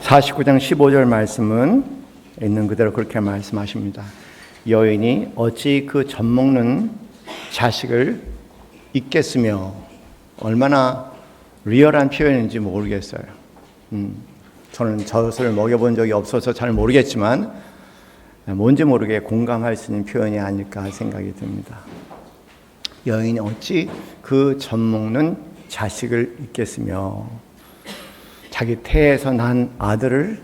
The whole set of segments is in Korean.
49장 15절 말씀은 있는 그대로 그렇게 말씀하십니다. 여인이 어찌 그 젖먹는 자식을 잊겠으며, 얼마나 리얼한 표현인지 모르겠어요. 저는 젖을 먹여본 적이 없어서 잘 모르겠지만 뭔지 모르게 공감할 수 있는 표현이 아닐까 생각이 듭니다. 여인이 어찌 그 젖먹는 자식을 잊겠으며, 자기 태에서 난 아들을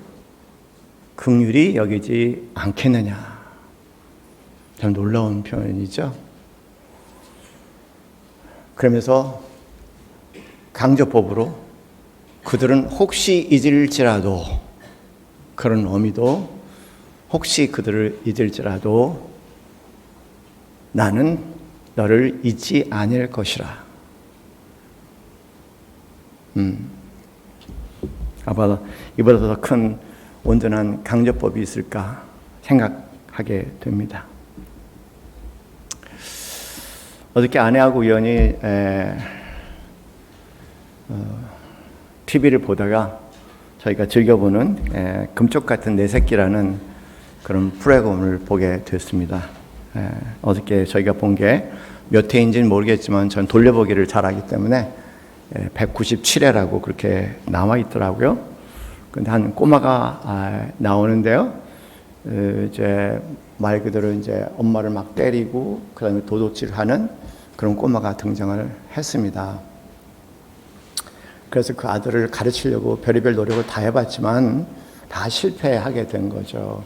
긍휼히 여기지 않겠느냐. 참 놀라운 표현이죠. 그러면서 강조법으로 그들은 혹시 잊을지라도, 그런 의미도 혹시 그들을 잊을지라도 나는 너를 잊지 아니할 것이라. 이보다 더 큰 온전한 강조법이 있을까 생각하게 됩니다. 어저께 아내하고 우연히 TV를 보다가 저희가 즐겨보는 금쪽 같은 내 새끼라는 그런 프로그램을 보게 됐습니다. 어저께 저희가 본 게 몇 회인지는 모르겠지만 전 돌려보기를 잘하기 때문에 197회라고 그렇게 나와 있더라고요. 근데 한 꼬마가 나오는데요. 이제 말 그대로 이제 엄마를 막 때리고 그다음에 도둑질하는 그런 꼬마가 등장을 했습니다. 그래서 그 아들을 가르치려고 별의별 노력을 다 해봤지만 다 실패하게 된 거죠.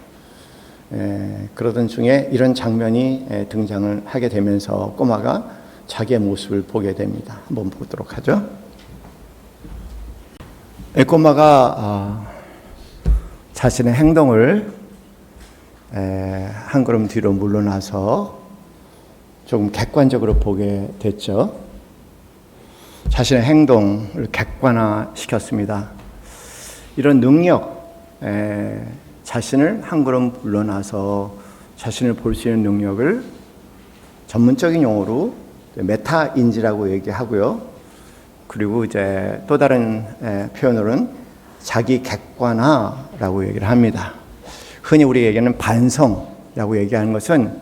그러던 중에 이런 장면이 등장을 하게 되면서 꼬마가 자기의 모습을 보게 됩니다. 한번 보도록 하죠. 꼬마가 자신의 행동을 한 걸음 뒤로 물러나서 조금 객관적으로 보게 됐죠. 자신의 행동을 객관화시켰습니다. 이런 능력, 자신을 한 걸음 물러나서 자신을 볼 수 있는 능력을 전문적인 용어로 메타인지라고 얘기하고요. 그리고 이제 또 다른 표현으로는 자기 객관화라고 얘기를 합니다. 흔히 우리에게는 반성이라고 얘기하는 것은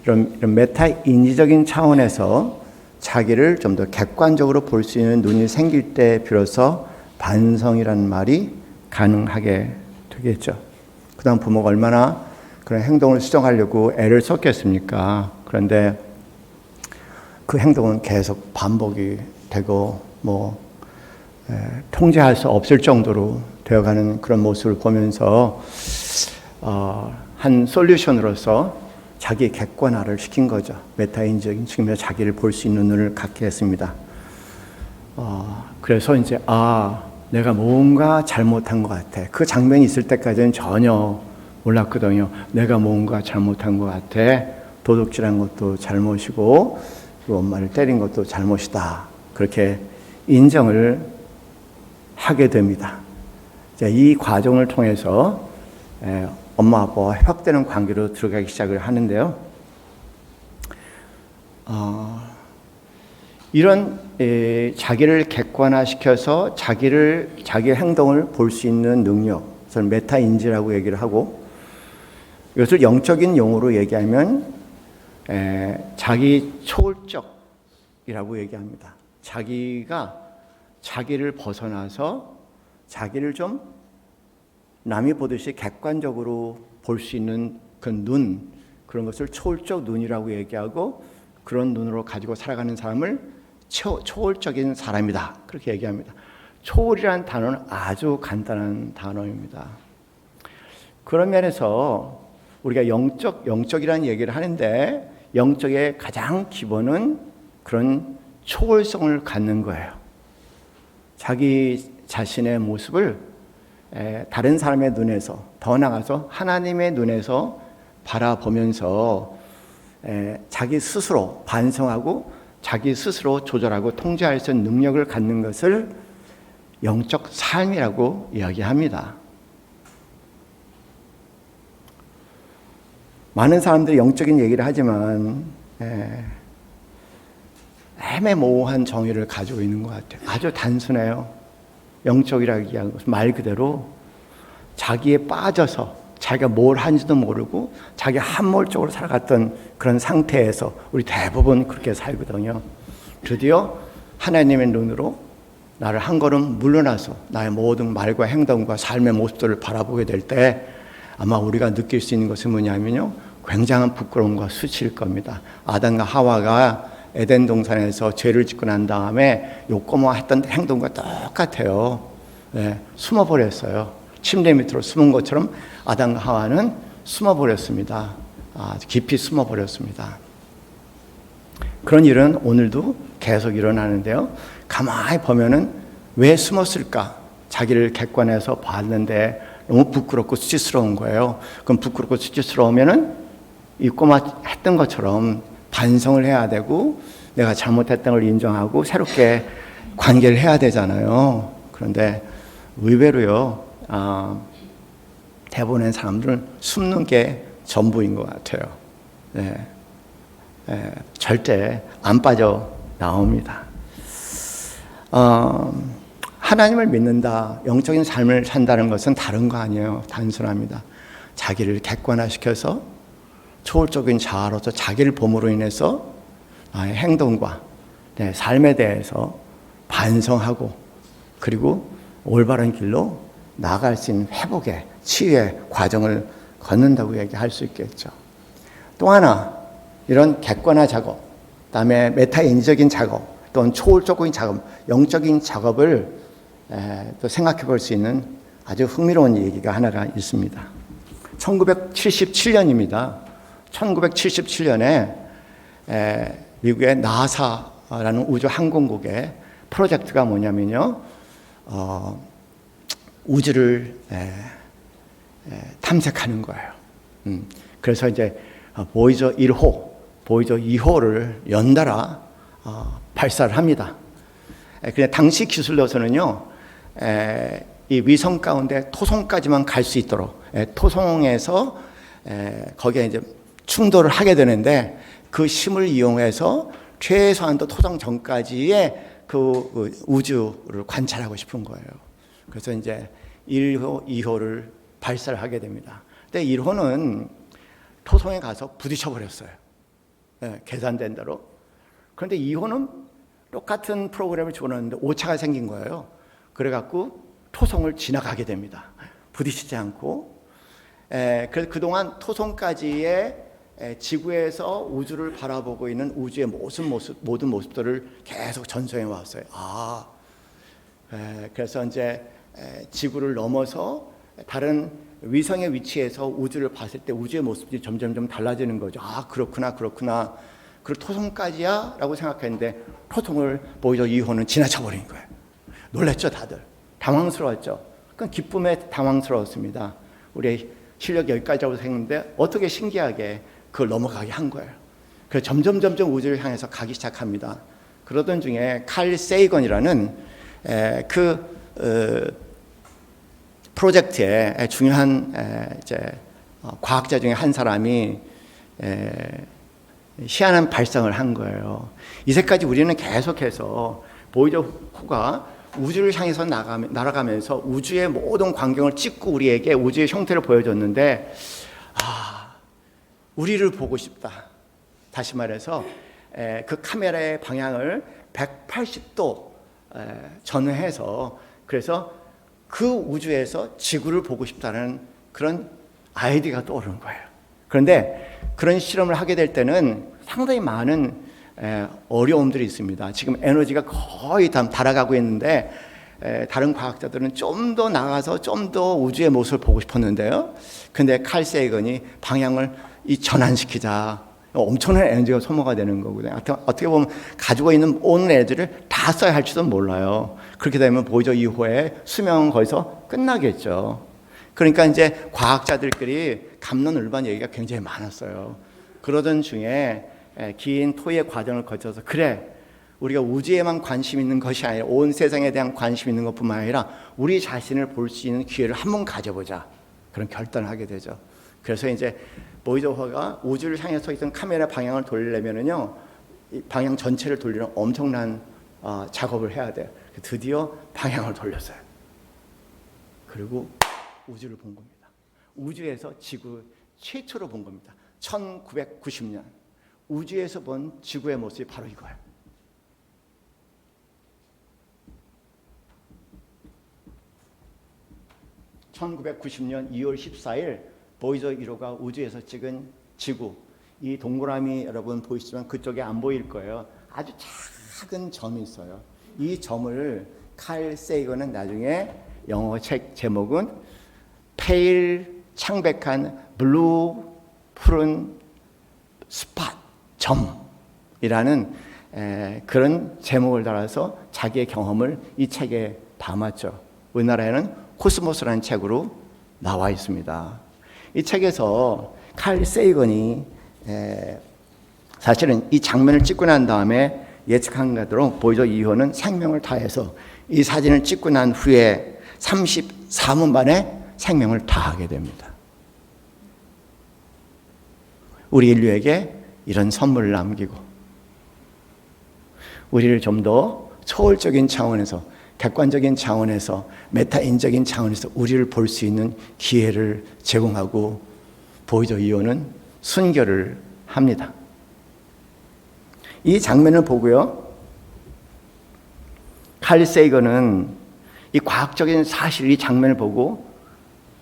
이런 메타인지적인 차원에서 자기를 좀 더 객관적으로 볼 수 있는 눈이 생길 때 비로소 반성이라는 말이 가능하게 되겠죠. 그 다음 부모가 얼마나 그런 행동을 수정하려고 애를 썼겠습니까? 그런데 그 행동은 계속 반복이 되고 통제할 수 없을 정도로 되어가는 그런 모습을 보면서 한 솔루션으로서 자기 객관화를 시킨 거죠. 메타인적인 측면에서 자기를 볼 수 있는 눈을 갖게 했습니다. 그래서 이제 내가 뭔가 잘못한 것 같아. 그 장면이 있을 때까지는 전혀 몰랐거든요. 내가 뭔가 잘못한 것 같아. 도둑질한 것도 잘못이고 또 엄마를 때린 것도 잘못이다. 그렇게 인정을 하게 됩니다. 이 과정을 통해서 엄마 아빠와 회복되는 관계로 들어가기 시작을 하는데요. 이런 자기를 객관화시켜서 자기의 행동을 볼 수 있는 능력, 저는 메타인지라고 얘기를 하고, 이것을 영적인 용어로 얘기하면 자기 초월적이라고 얘기합니다. 자기가 자기를 벗어나서 자기를 좀 남이 보듯이 객관적으로 볼 수 있는 그 눈, 그런 것을 초월적 눈이라고 얘기하고, 그런 눈으로 가지고 살아가는 사람을 초월적인 사람이다, 그렇게 얘기합니다. 초월이라는 단어는 아주 간단한 단어입니다. 그런 면에서 우리가 영적이라는 얘기를 하는데, 영적의 가장 기본은 그런 초월성을 갖는 거예요. 자기 자신의 모습을 다른 사람의 눈에서, 더 나아가서 하나님의 눈에서 바라보면서 자기 스스로 반성하고 자기 스스로 조절하고 통제할 수 있는 능력을 갖는 것을 영적 삶이라고 이야기합니다. 많은 사람들이 영적인 얘기를 하지만 애매모호한 정의를 가지고 있는 것 같아요. 아주 단순해요. 영적이라고 얘기하는 것은 말 그대로 자기에 빠져서 자기가 뭘 하는지도 모르고 자기 함몰적으로 살아갔던 그런 상태에서 우리 대부분 그렇게 살거든요. 드디어 하나님의 눈으로 나를 한 걸음 물러나서 나의 모든 말과 행동과 삶의 모습들을 바라보게 될 때 아마 우리가 느낄 수 있는 것은 뭐냐면요, 굉장한 부끄러움과 수치일 겁니다. 아담과 하와가 에덴 동산에서 죄를 짓고 난 다음에 요꼬마 했던 행동과 똑같아요. 네, 숨어버렸어요. 침대 밑으로 숨은 것처럼 아담과 하와는 숨어버렸습니다. 깊이 숨어버렸습니다. 그런 일은 오늘도 계속 일어나는데요. 가만히 보면은 왜 숨었을까? 자기를 객관해서 봤는데 너무 부끄럽고 수치스러운 거예요. 그럼 부끄럽고 수치스러우면은 이 꼬마 했던 것처럼 반성을 해야 되고 내가 잘못했던 걸 인정하고 새롭게 관계를 해야 되잖아요. 그런데 의외로요, 대부분의 사람들은 숨는 게 전부인 것 같아요. 네. 절대 안 빠져나옵니다. 하나님을 믿는다, 영적인 삶을 산다는 것은 다른 거 아니에요. 단순합니다. 자기를 객관화시켜서 초월적인 자아로서 자기를 봄으로 인해서 나의 행동과 내 삶에 대해서 반성하고 그리고 올바른 길로 나아갈 수 있는 회복의 치유의 과정을 걷는다고 얘기할 수 있겠죠. 또 하나, 이런 객관화 작업, 그다음에 메타인지적인 작업, 또는 초월적인 작업, 영적인 작업을 또 생각해 볼 수 있는 아주 흥미로운 얘기가 하나가 있습니다. 1977년입니다. 1977년에 미국의 나사라는 우주항공국의 프로젝트가 뭐냐면요, 우주를 탐색하는 거예요. 그래서 이제 보이저 1호, 보이저 2호를 연달아 발사를 합니다. 근데 당시 기술로서는요, 이 위성 가운데 토성까지만 갈 수 있도록, 토성에서 거기에 이제 충돌을 하게 되는데 그 힘을 이용해서 최소한도 토성 전까지의 그 우주를 관찰하고 싶은 거예요. 그래서 이제 1호, 2호를 발사를 하게 됩니다. 근데 1호는 토성에 가서 부딪혀 버렸어요. 계산된 대로. 그런데 2호는 똑같은 프로그램을 집어넣었는데 오차가 생긴 거예요. 그래갖고 토성을 지나가게 됩니다. 부딪히지 않고. 그래서 그동안 토성까지의 지구에서 우주를 바라보고 있는 우주의 모든 모습들을 계속 전송해 왔어요. 그래서 이제 지구를 넘어서 다른 위성의 위치에서 우주를 봤을 때 우주의 모습이 점점 달라지는 거죠. 그렇구나. 그리고 토성까지야? 라고 생각했는데 토성을 보이저 2호는 지나쳐 버린 거예요. 놀랐죠, 다들. 당황스러웠죠. 그건 기쁨에 당황스러웠습니다. 우리의 실력 여기까지라고 생각했는데 어떻게 신기하게 그걸 넘어가게 한 거예요. 그래서 점점 우주를 향해서 가기 시작합니다. 그러던 중에 칼 세이건이라는 프로젝트의 중요한 과학자 중에 한 사람이 희한한 발상을 한 거예요. 이제까지 우리는 계속해서 보이저 호가 우주를 향해서 날아가면서 우주의 모든 광경을 찍고 우리에게 우주의 형태를 보여줬는데 우리를 보고 싶다. 다시 말해서 그 카메라의 방향을 180도 전회해서 그래서 그 우주에서 지구를 보고 싶다는 그런 아이디어가 떠오르는 거예요. 그런데 그런 실험을 하게 될 때는 상당히 많은 어려움들이 있습니다. 지금 에너지가 거의 다 달아가고 있는데 다른 과학자들은 좀 더 나가서 좀 더 우주의 모습을 보고 싶었는데요. 근데 칼 세이건이 방향을 전환시키자. 엄청난 에너지가 소모가 되는 거거든요. 어떻게 보면 가지고 있는 온 에너지를 다 써야 할지도 몰라요. 그렇게 되면 보이저 2호의 수명은 거기서 끝나겠죠. 그러니까 이제 과학자들끼리 갑론을반 얘기가 굉장히 많았어요. 그러던 중에 긴 토의 과정을 거쳐서 그래, 우리가 우주에만 관심 있는 것이 아니라 온 세상에 대한 관심 있는 것뿐만 아니라 우리 자신을 볼 수 있는 기회를 한번 가져보자. 그런 결단을 하게 되죠. 그래서 이제 보이저호가 우주를 향해서 있던 카메라 방향을 돌리려면은요, 이 방향 전체를 돌리는 엄청난 작업을 해야 돼요. 드디어 방향을 돌렸어요. 그리고 우주를 본 겁니다. 우주에서 지구 최초로 본 겁니다. 1990년 우주에서 본 지구의 모습이 바로 이거예요. (1990년 2월 14일) 보이저 1호가 우주에서 찍은 지구, 이 동그라미 여러분 보이시지만 그쪽에 안 보일 거예요. 아주 작은 점이 있어요. 이 점을 칼 세이건은 나중에 영어 책 제목은 페일 창백한 블루 푸른 스팟 점이라는 그런 제목을 달아서 자기의 경험을 이 책에 담았죠. 우리나라에는 코스모스라는 책으로 나와 있습니다. 이 책에서 칼 세이건이 사실은 이 장면을 찍고 난 다음에 예측한 대로 보이저 2호는 생명을 다해서 이 사진을 찍고 난 후에 34분 만에 생명을 다하게 됩니다. 우리 인류에게 이런 선물을 남기고 우리를 좀 더 초월적인 차원에서, 객관적인 차원에서, 메타인적인 차원에서 우리를 볼 수 있는 기회를 제공하고 보이저 2호는 순결을 합니다. 이 장면을 보고요, 칼 세이건은 이 과학적인 사실, 이 장면을 보고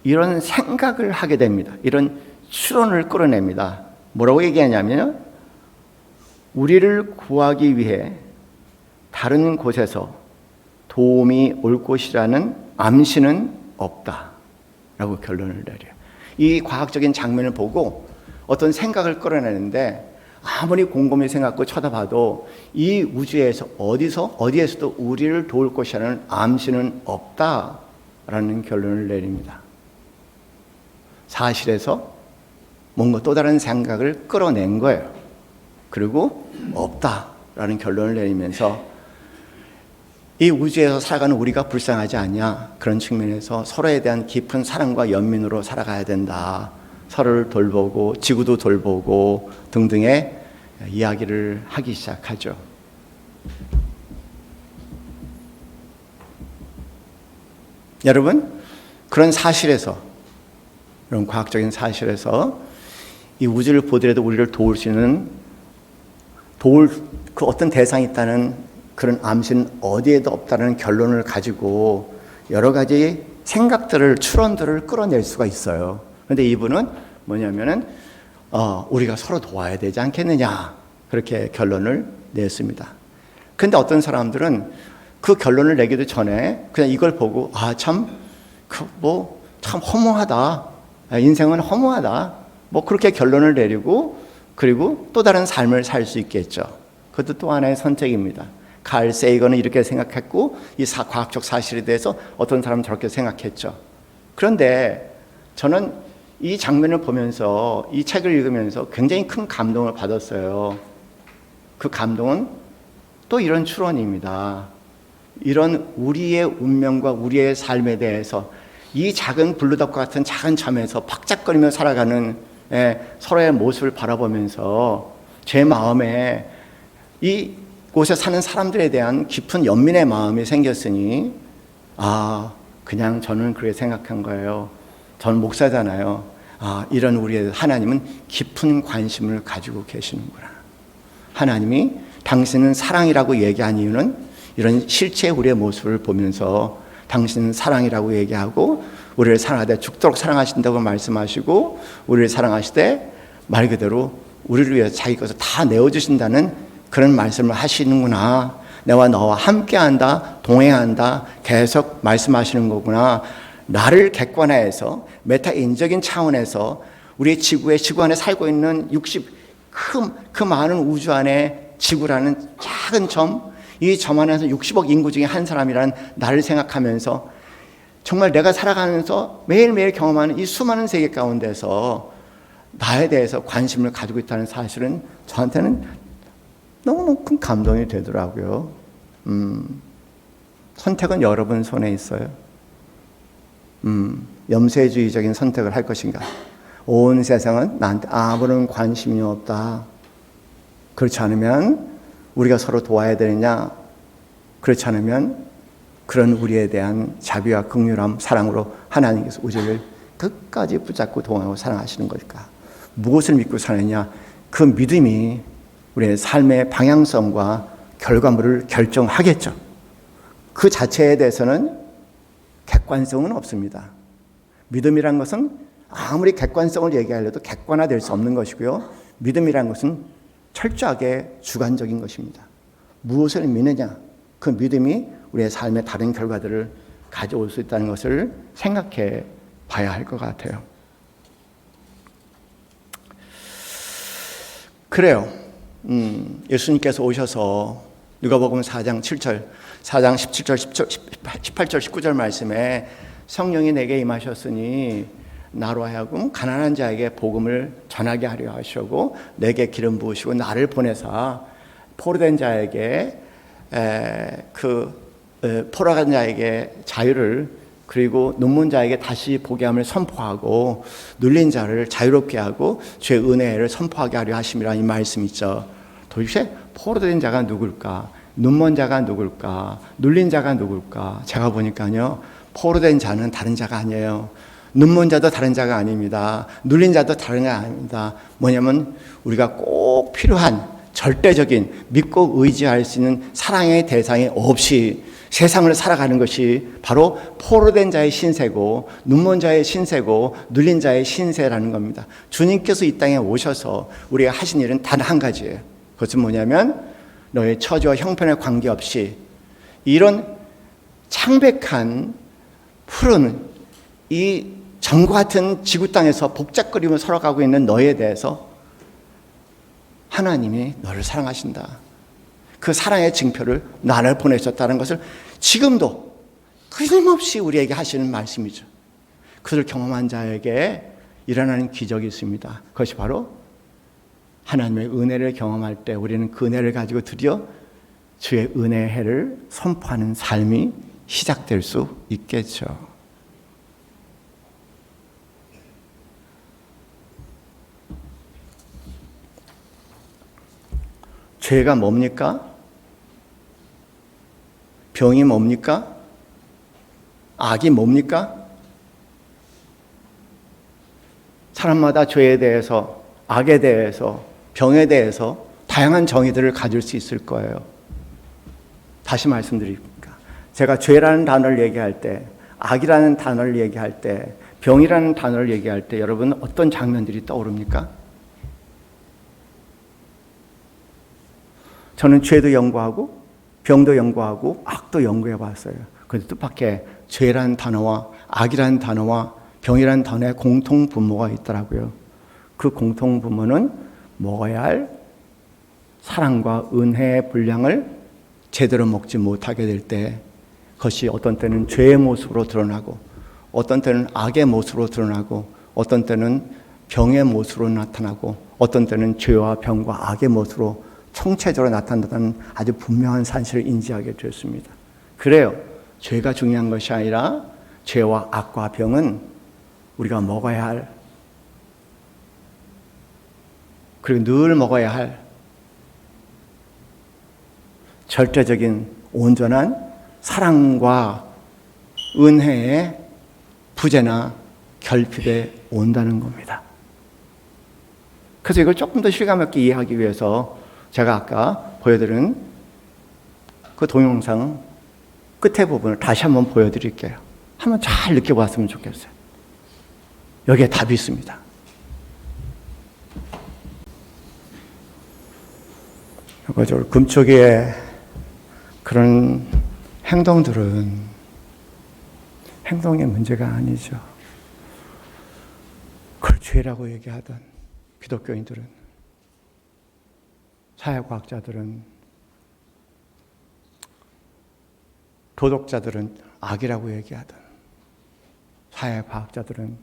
이런 생각을 하게 됩니다. 이런 추론을 끌어냅니다. 뭐라고 얘기하냐면, 우리를 구하기 위해 다른 곳에서 도움이 올 것이라는 암시는 없다라고 결론을 내려요. 이 과학적인 장면을 보고 어떤 생각을 끌어내는데, 아무리 곰곰이 생각하고 쳐다봐도 이 우주에서 어디에서도 우리를 도울 것이라는 암시는 없다라는 결론을 내립니다. 사실에서 뭔가 또 다른 생각을 끌어낸 거예요. 그리고 없다라는 결론을 내리면서 이 우주에서 살아가는 우리가 불쌍하지 않냐, 그런 측면에서 서로에 대한 깊은 사랑과 연민으로 살아가야 된다, 서로를 돌보고 지구도 돌보고 등등의 이야기를 하기 시작하죠. 여러분, 그런 사실에서, 이런 과학적인 사실에서 이 우주를 보더라도 우리를 도울 수 있는, 도울 그 어떤 대상이 있다는 그런 암시는 어디에도 없다는 결론을 가지고 여러 가지 생각들을, 추론들을 끌어낼 수가 있어요. 그런데 이분은 뭐냐면은 우리가 서로 도와야 되지 않겠느냐, 그렇게 결론을 냈습니다. 그런데 어떤 사람들은 그 결론을 내기도 전에 그냥 이걸 보고 참 허무하다, 인생은 허무하다, 뭐 그렇게 결론을 내리고 그리고 또 다른 삶을 살 수 있겠죠. 그것도 또 하나의 선택입니다. 칼 세이건은 이렇게 생각했고 이 과학적 사실에 대해서 어떤 사람은 저렇게 생각했죠. 그런데 저는 이 장면을 보면서, 이 책을 읽으면서 굉장히 큰 감동을 받았어요. 그 감동은 또 이런 추론입니다. 이런 우리의 운명과 우리의 삶에 대해서 이 작은 블루덕과 같은 작은 점에서 박작거리며 살아가는 서로의 모습을 바라보면서 제 마음에 이곳에 사는 사람들에 대한 깊은 연민의 마음이 생겼으니, 그냥 저는 그렇게 생각한 거예요. 저는 목사잖아요. 이런 우리의 하나님은 깊은 관심을 가지고 계시는구나. 하나님이 당신은 사랑이라고 얘기한 이유는 이런 실제 우리의 모습을 보면서 당신은 사랑이라고 얘기하고 우리를 사랑하되 죽도록 사랑하신다고 말씀하시고, 우리를 사랑하시되 말 그대로 우리를 위해서 자기 것을 다 내어주신다는 그런 말씀을 하시는구나. 내가 너와 함께한다, 동행한다, 계속 말씀하시는 거구나. 나를 객관화해서 메타인적인 차원에서 우리의 지구 안에 살고 있는 그 많은 우주 안에 지구라는 작은 점, 이 점 안에서 60억 인구 중에 한 사람이라는 나를 생각하면서 정말 내가 살아가면서 매일매일 경험하는 이 수많은 세계 가운데서 나에 대해서 관심을 가지고 있다는 사실은 저한테는 너무너무 큰 감동이 되더라고요. 선택은 여러분 손에 있어요. 염세주의적인 선택을 할 것인가? 온 세상은 나한테 아무런 관심이 없다. 그렇지 않으면 우리가 서로 도와야 되느냐? 그렇지 않으면 그런 우리에 대한 자비와 긍휼함, 사랑으로 하나님께서 우리를 끝까지 붙잡고 동행하고 사랑하시는 걸까? 무엇을 믿고 사느냐? 그 믿음이 우리의 삶의 방향성과 결과물을 결정하겠죠. 그 자체에 대해서는 객관성은 없습니다. 믿음이란 것은 아무리 객관성을 얘기하려도 객관화될 수 없는 것이고요. 믿음이란 것은 철저하게 주관적인 것입니다. 무엇을 믿느냐? 그 믿음이 우리의 삶의 다른 결과들을 가져올 수 있다는 것을 생각해 봐야 할 것 같아요. 그래요. 예수님께서 오셔서 누가복음 4장 7절, 4장 17절, 18절, 19절 말씀에 성령이 내게 임하셨으니 나로 하여금 가난한 자에게 복음을 전하게 하려 하시고 내게 기름 부으시고 나를 보내사 포로된 자에게 포로간 자에게 자유를, 그리고 눈먼 자에게 다시 보게 함을 선포하고 눌린 자를 자유롭게 하고 죄의 은혜를 선포하게 하려 하심이라는 이 말씀 있죠. 도대체 포로된 자가 누굴까? 눈먼 자가 누굴까? 눌린 자가 누굴까? 제가 보니까요, 포로된 자는 다른 자가 아니에요. 눈먼 자도 다른 자가 아닙니다. 눌린 자도 다른 자가 아닙니다. 뭐냐면 우리가 꼭 필요한 절대적인 믿고 의지할 수 있는 사랑의 대상이 없이 세상을 살아가는 것이 바로 포로된 자의 신세고 눈먼 자의 신세고 눌린 자의 신세라는 겁니다. 주님께서 이 땅에 오셔서 우리가 하신 일은 단 한 가지예요. 그것은 뭐냐면 너의 처지와 형편에 관계없이 이런 창백한 푸른 이 전과 같은 지구 땅에서 복잡거리며 살아가고 있는 너에 대해서 하나님이 너를 사랑하신다. 그 사랑의 증표를 나를 보내셨다는 것을 지금도 끊임없이 우리에게 하시는 말씀이죠. 그것을 경험한 자에게 일어나는 기적이 있습니다. 그것이 바로 하나님의 은혜를 경험할 때 우리는 그 은혜를 가지고 드디어 주의 은혜의 해를 선포하는 삶이 시작될 수 있겠죠. 죄가 뭡니까? 병이 뭡니까? 악이 뭡니까? 사람마다 죄에 대해서, 악에 대해서, 병에 대해서 다양한 정의들을 가질 수 있을 거예요. 다시 말씀드립니다. 제가 죄라는 단어를 얘기할 때, 악이라는 단어를 얘기할 때, 병이라는 단어를 얘기할 때 여러분 어떤 장면들이 떠오릅니까? 저는 죄도 연구하고 병도 연구하고 악도 연구해 봤어요. 그런데 뜻밖의 죄라는 단어와 악이라는 단어와 병이라는 단어의 공통 분모가 있더라고요. 그 공통 분모는 먹어야 할 사랑과 은혜의 분량을 제대로 먹지 못하게 될 때 그것이 어떤 때는 죄의 모습으로 드러나고 어떤 때는 악의 모습으로 드러나고 어떤 때는 병의 모습으로 나타나고 어떤 때는 죄와 병과 악의 모습으로 총체적으로 나타난다는 아주 분명한 사실을 인지하게 되었습니다. 그래요. 죄가 중요한 것이 아니라 죄와 악과 병은 우리가 먹어야 할, 그리고 늘 먹어야 할 절대적인 온전한 사랑과 은혜의 부재나 결핍에 온다는 겁니다. 그래서 이걸 조금 더 실감있게 이해하기 위해서 제가 아까 보여드린 그 동영상 끝에 부분을 다시 한번 보여드릴게요. 한번 잘 느껴봤으면 좋겠어요. 여기에 답이 있습니다. 그죠? 금쪽의 그런 행동들은 행동의 문제가 아니죠. 그걸 죄라고 얘기하던 기독교인들은, 사회과학자들은, 도덕자들은 악이라고 얘기하던, 사회과학자들은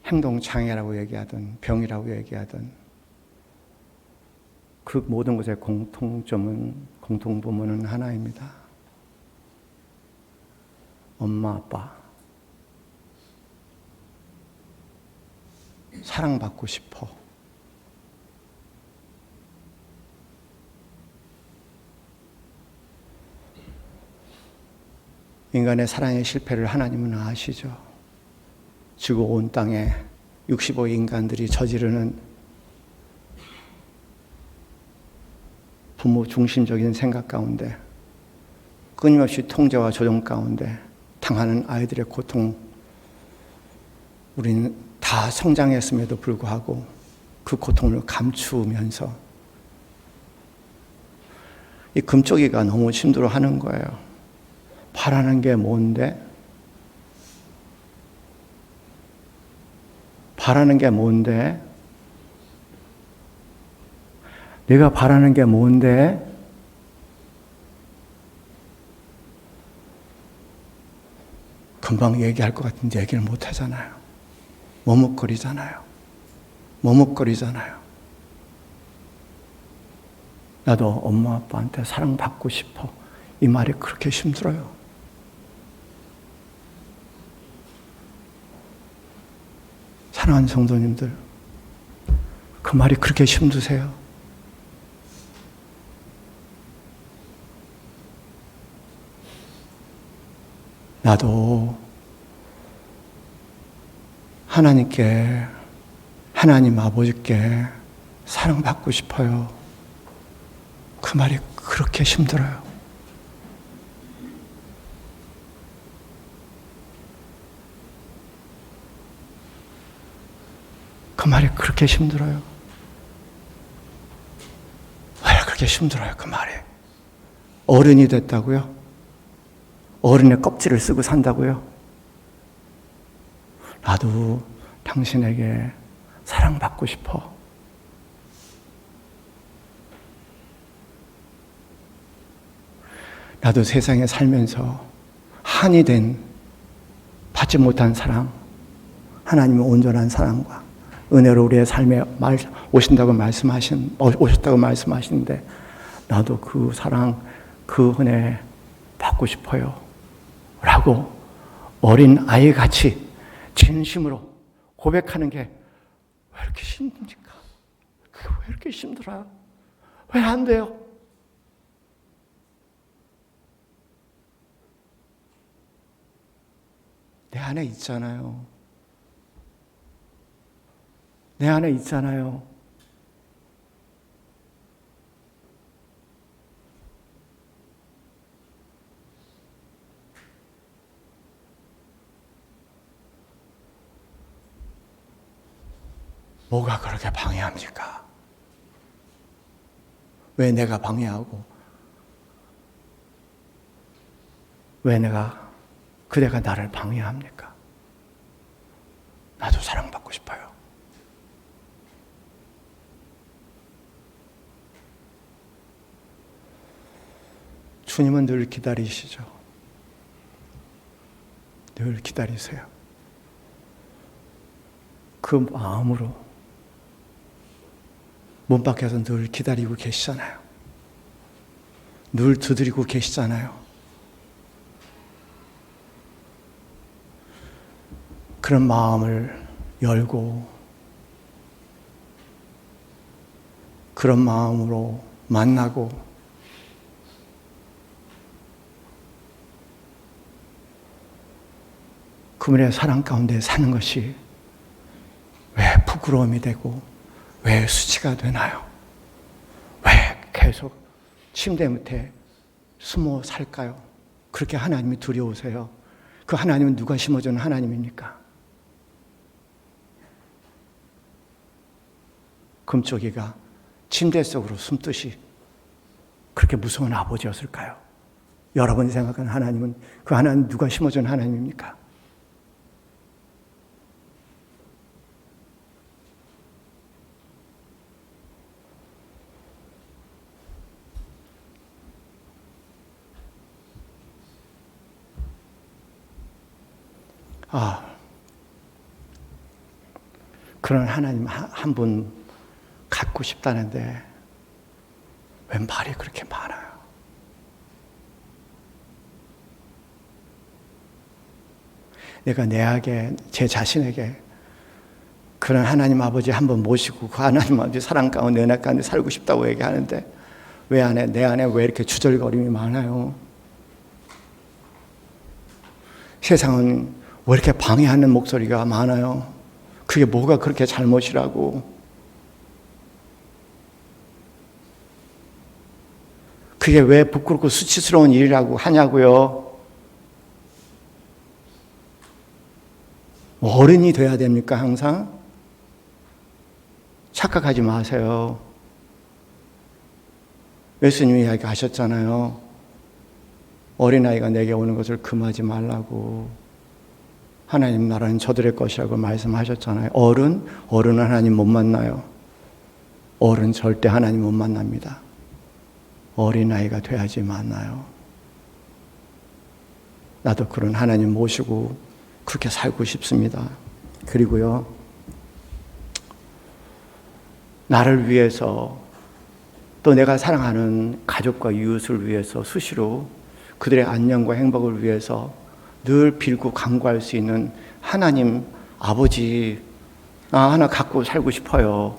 행동장애라고 얘기하던, 병이라고 얘기하던, 그 모든 것의 공통부문은 하나입니다. 엄마, 아빠. 사랑받고 싶어. 인간의 사랑의 실패를 하나님은 아시죠. 지구 온 땅에 65 인간들이 저지르는 부모 중심적인 생각 가운데, 끊임없이 통제와 조정 가운데 당하는 아이들의 고통, 우리는 다 성장했음에도 불구하고 그 고통을 감추면서 이 금쪽이가 너무 힘들어하는 거예요. 바라는 게 뭔데? 바라는 게 뭔데? 내가 바라는 게 뭔데? 금방 얘기할 것 같은데 얘기를 못 하잖아요. 머뭇거리잖아요. 나도 엄마 아빠한테 사랑받고 싶어. 이 말이 그렇게 힘들어요. 사랑하는 성도님들, 그 말이 그렇게 힘드세요? 나도 하나님께, 하나님 아버지께 사랑받고 싶어요. 그 말이 그렇게 힘들어요. 그 말이 그렇게 힘들어요. 왜 그렇게 힘들어요, 그 말이? 어른이 됐다고요? 어른의 껍질을 쓰고 산다고요? 나도 당신에게 사랑받고 싶어. 나도 세상에 살면서 한이 된 받지 못한 사랑, 하나님의 온전한 사랑과 은혜로 우리의 삶에 오셨다고 말씀하시는데, 나도 그 사랑, 그 은혜 받고 싶어요 라고 어린 아이같이 진심으로 고백하는 게 왜 이렇게 힘듭니까? 그게 왜 이렇게 힘들어요? 왜 안 돼요? 내 안에 있잖아요. 내 안에 있잖아요. 뭐가 그렇게 방해합니까? 왜 내가 방해하고, 왜 그대가 나를 방해합니까? 나도 사랑받고 싶어요. 주님은 늘 기다리시죠. 늘 기다리세요. 그 마음으로 문 밖에서 늘 기다리고 계시잖아요. 늘 두드리고 계시잖아요. 그런 마음을 열고 그런 마음으로 만나고 그분의 사랑 가운데 사는 것이 왜 부끄러움이 되고 왜 수치가 되나요? 왜 계속 침대 밑에 숨어 살까요? 그렇게 하나님이 두려우세요. 그 하나님은 누가 심어주는 하나님입니까? 금쪽이가 침대 속으로 숨듯이 그렇게 무서운 아버지였을까요? 여러분이 생각하는 하나님은, 그 하나님은 누가 심어준 하나님입니까? 그런 하나님 한 분 갖고 싶다는데 왜 말이 그렇게 많아요? 내가 제 자신에게 그런 하나님 아버지 한 번 모시고 그 하나님 아버지 사랑 가운데 은혜 가운데 살고 싶다고 얘기하는데 내 안에 왜 이렇게 주절거림이 많아요? 세상은 왜 이렇게 방해하는 목소리가 많아요? 그게 뭐가 그렇게 잘못이라고? 그게 왜 부끄럽고 수치스러운 일이라고 하냐고요? 어른이 돼야 됩니까, 항상? 착각하지 마세요. 예수님이 이야기하셨잖아요. 어린아이가 내게 오는 것을 금하지 말라고. 하나님 나라는 저들의 것이라고 말씀하셨잖아요. 어른은 하나님 못 만나요. 어른 절대 하나님 못 만납니다. 어린아이가 돼야지 만나요. 나도 그런 하나님 모시고 그렇게 살고 싶습니다. 그리고요, 나를 위해서 또 내가 사랑하는 가족과 이웃을 위해서 수시로 그들의 안녕과 행복을 위해서 늘 빌고 간구할 수 있는 하나님 아버지 나 하나 갖고 살고 싶어요.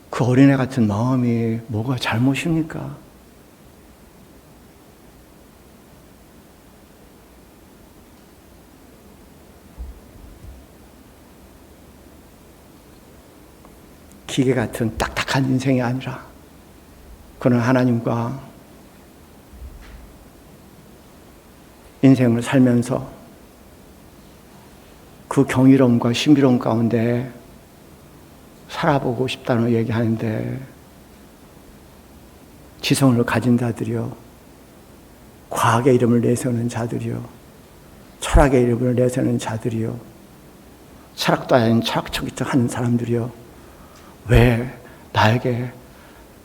그 어린애 같은 마음이 뭐가 잘못입니까? 기계 같은 딱딱한 인생이 아니라 그는 하나님과 인생을 살면서 그 경이로움과 신비로움 가운데 살아보고 싶다는 얘기하는데, 지성을 가진 자들이요, 과학의 이름을 내세우는 자들이요, 철학의 이름을 내세우는 자들이요, 철학도 아닌 철학적이적 하는 사람들이요, 왜 나에게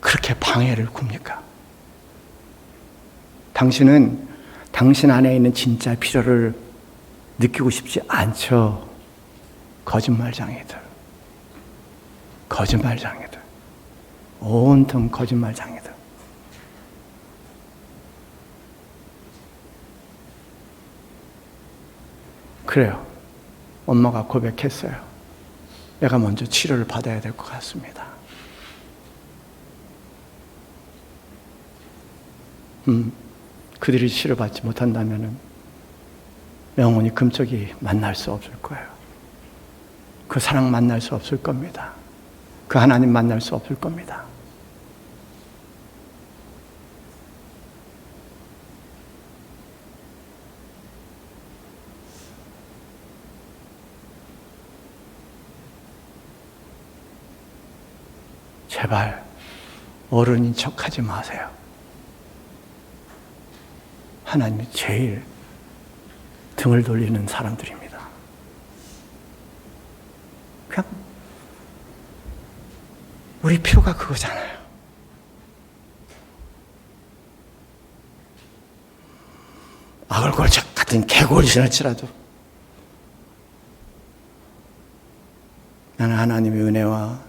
그렇게 방해를 굽니까? 당신은 당신 안에 있는 진짜 필요를 느끼고 싶지 않죠. 거짓말쟁이들. 거짓말쟁이들. 온통 거짓말쟁이들. 그래요. 엄마가 고백했어요. 내가 먼저 치료를 받아야 될 것 같습니다. 그들이 치료받지 못한다면 영원히 금쪽이 만날 수 없을 거예요. 그 사랑 만날 수 없을 겁니다. 그 하나님 만날 수 없을 겁니다. 제발 어른인 척하지 마세요. 하나님이 제일 등을 돌리는 사람들입니다. 그냥 우리 필요가 그거잖아요. 아글골짝 같은 개골이 지날지라도 나는 하나님의 은혜와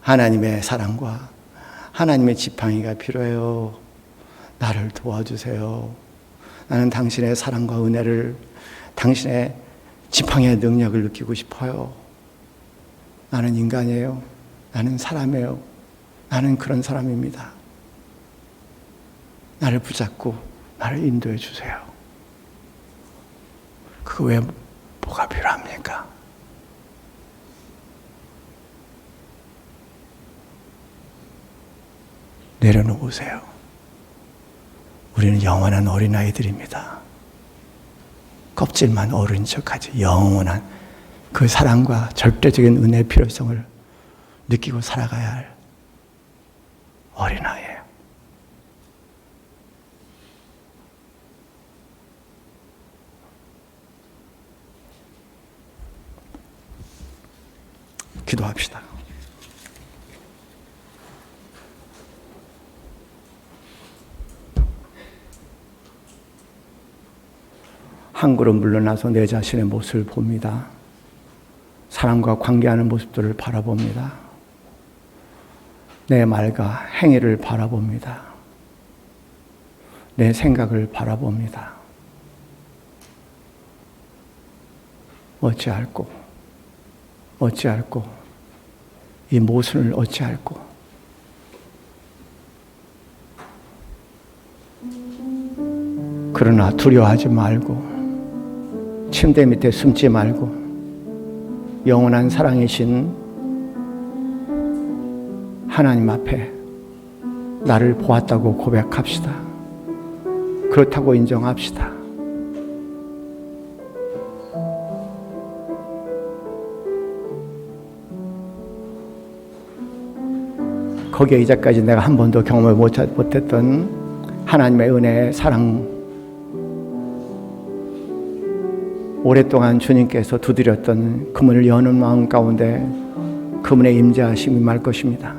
하나님의 사랑과 하나님의 지팡이가 필요해요. 나를 도와주세요. 나는 당신의 사랑과 은혜를, 당신의 지팡이의 능력을 느끼고 싶어요. 나는 인간이에요. 나는 사람이에요. 나는 그런 사람입니다. 나를 붙잡고 나를 인도해 주세요. 그거 왜 뭐가 필요합니까? 내려놓으세요. 우리는 영원한 어린아이들입니다. 껍질만 어른 척하지 영원한 그 사랑과 절대적인 은혜의 필요성을 느끼고 살아가야 할 어린아이예요. 기도합시다. 한 걸음 물러나서 내 자신의 모습을 봅니다. 사람과 관계하는 모습들을 바라봅니다. 내 말과 행위를 바라봅니다. 내 생각을 바라봅니다. 어찌할꼬 이 모순을 어찌할꼬 그러나 두려워하지 말고 침대 밑에 숨지 말고 영원한 사랑이신 하나님 앞에 나를 보았다고 고백합시다. 그렇다고 인정합시다. 거기에 이제까지 내가 한 번도 경험을 못했던 하나님의 은혜의 사랑, 오랫동안 주님께서 두드렸던 그 문을 여는 마음 가운데 그 문의 임재하심이 임할 것입니다.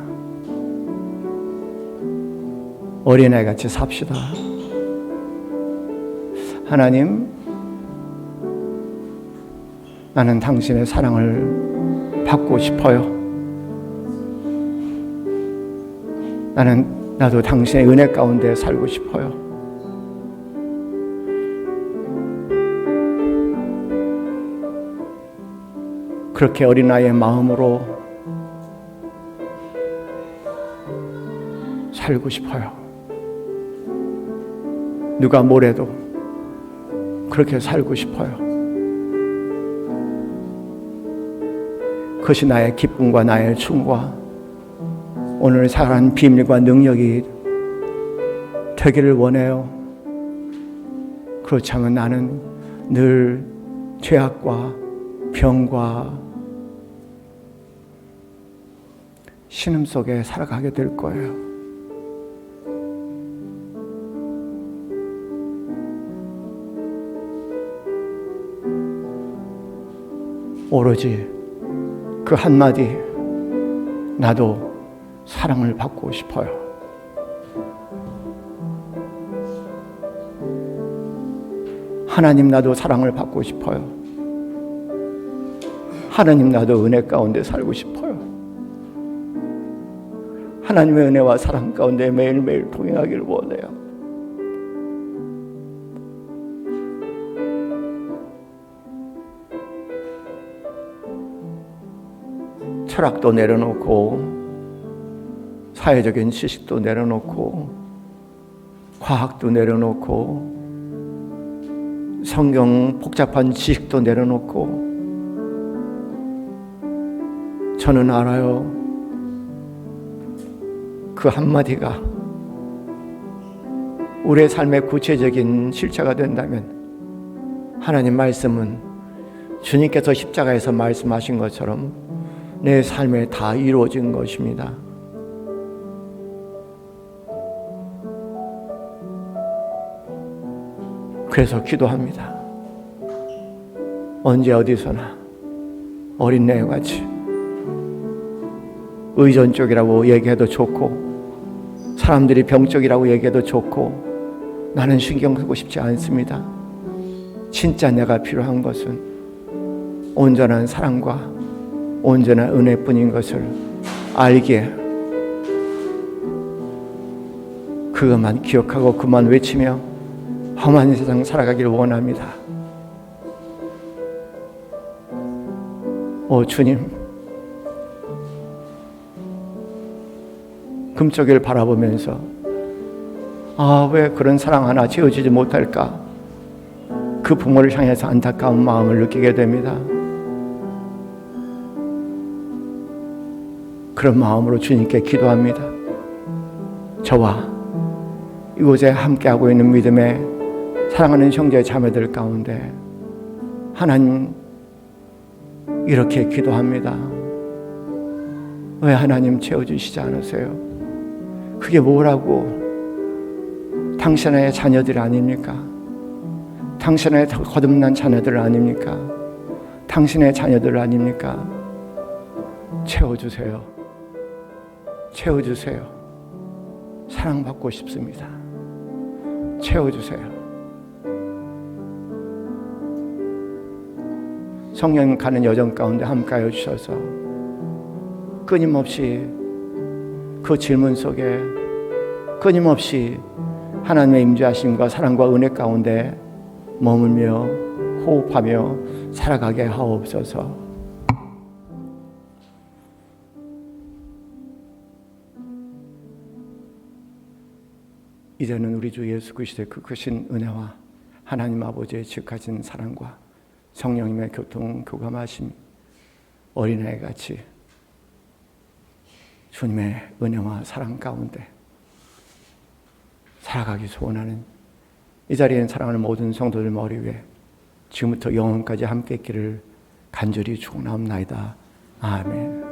어린아이같이 삽시다. 하나님, 나는 당신의 사랑을 받고 싶어요. 나도 당신의 은혜 가운데 살고 싶어요. 그렇게 어린아이의 마음으로 살고 싶어요. 누가 뭐래도 그렇게 살고 싶어요. 그것이 나의 기쁨과 나의 춤과 오늘 살아가는 비밀과 능력이 되기를 원해요. 그렇지 않으면 나는 늘 죄악과 병과 신음 속에 살아가게 될 거예요. 오로지 그 한마디, 나도 사랑을 받고 싶어요. 하나님, 나도 사랑을 받고 싶어요. 하나님, 나도 은혜 가운데 살고 싶어요. 하나님의 은혜와 사랑 가운데 매일매일 동행하기를 원해요. 철학도 내려놓고 사회적인 지식도 내려놓고 과학도 내려놓고 성경 복잡한 지식도 내려놓고 저는 알아요. 그 한마디가 우리의 삶의 구체적인 실체가 된다면 하나님 말씀은 주님께서 십자가에서 말씀하신 것처럼 내 삶에 다 이루어진 것입니다. 그래서 기도합니다. 언제 어디서나 어린애와 같이 의존 쪽이라고 얘기해도 좋고 사람들이 병 쪽이라고 얘기해도 좋고 나는 신경 쓰고 싶지 않습니다. 진짜 내가 필요한 것은 온전한 사랑과 온전한 은혜뿐인 것을 알기에 그것만 기억하고 그만 외치며 험한 세상 살아가기를 원합니다. 오 주님, 금쪽이를 바라보면서 왜 그런 사랑 하나 지어지지 못할까? 그 부모를 향해서 안타까운 마음을 느끼게 됩니다. 그런 마음으로 주님께 기도합니다. 저와 이곳에 함께하고 있는 믿음의 사랑하는 형제 자매들 가운데 하나님 이렇게 기도합니다. 왜 하나님 채워주시지 않으세요? 그게 뭐라고? 당신의 자녀들 아닙니까? 당신의 거듭난 자녀들 아닙니까? 당신의 자녀들 아닙니까? 채워주세요. 채워주세요. 사랑받고 싶습니다. 채워주세요. 성령 가는 여정 가운데 함께하여 주셔서 끊임없이 그 질문 속에 끊임없이 하나님의 임재하심과 사랑과 은혜 가운데 머물며 호흡하며 살아가게 하옵소서. 이제는 우리 주 예수 그리스도의 그 크신 은혜와 하나님 아버지의 지극하신 사랑과 성령님의 교감하심, 어린아이같이 주님의 은혜와 사랑 가운데 살아가기 소원하는 이 자리에 사랑하는 모든 성도들 머리 위에 지금부터 영원까지 함께 있기를 간절히 축원하옵나이다. 아멘.